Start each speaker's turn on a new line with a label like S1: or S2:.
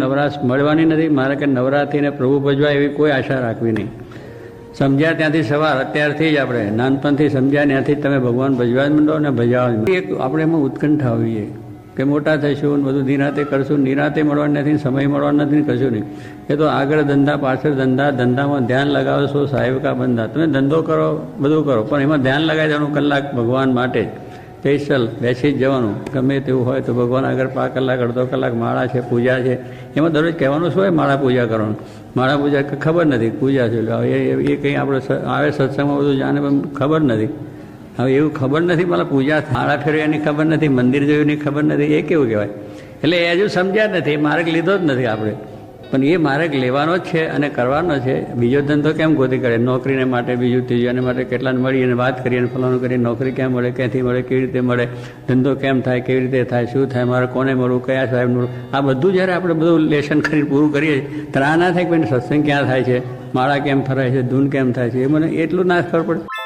S1: નવરાશ મળવાની નથી. મારે કે નવરાત્રિને પ્રભુ ભજવા એવી કોઈ આશા રાખવી નહીં. સમજ્યા ત્યાંથી સવાર, અત્યારથી જ આપણે નાનપણથી સમજ્યા ત્યાંથી તમે ભગવાન ભજવા જ માંડો અને ભજવા એક આપણે એમાં ઉત્કંઠા હોઈએ કે મોટા થઈશું, બધું નિરાતે કરશું. નિરાતે મળવાનું નથી, સમય મળવાનો નથી, કશું નહીં. એ તો આગળ ધંધા, પાછળ ધંધા, ધંધામાં ધ્યાન લગાવશો, સાહેબ કા બંધા. તમે ધંધો કરો, બધું કરો, પણ એમાં ધ્યાન લગાવી દેવાનું કલાક ભગવાન માટે જ. સ્પેશિયલ બેસી જ જવાનું. ગમે તેવું હોય તો ભગવાન આગળ 5 કલાક, અડધો કલાક માળા છે, પૂજા છે. એમાં દરરોજ કહેવાનું શું હોય? માળા પૂજા કરવાનું. માળા પૂજા ખબર નથી, પૂજા છે. એ કંઈ આપણે આવે સત્સંગમાં બધું જાણે પણ ખબર નથી. હવે એવું ખબર નથી, મને પૂજા માળા ફેરવ્યાની ખબર નથી, મંદિર જોયુંની ખબર નથી. એ કેવું કહેવાય? એટલે એ હજુ સમજ્યા જ નથી, માર્ગ લીધો જ નથી આપણે. પણ એ માર્ગ લેવાનો જ છે અને કરવાનો છે. બીજો ધંધો કેમ ગોતી કરે? નોકરીને માટે, બીજું ત્રીજું એને માટે કેટલાને મળી અને વાત કરીએ અને ફલાણું કરીએ. નોકરી ક્યાં મળે, ક્યાંથી મળે, કેવી રીતે મળે, ધંધો કેમ થાય, કેવી રીતે થાય, શું થાય, મારે કોને મળવું, કયા સાહેબ મળવું. આ બધું જ્યારે આપણે બધું લેશન કરી પૂરું કરીએ ત્યારે આ ના થાય કે સત્સંગ ક્યાં થાય છે, માળા કેમ ફરાય છે, ધૂન કેમ થાય છે, એ મને એટલું ના ખબર પડે.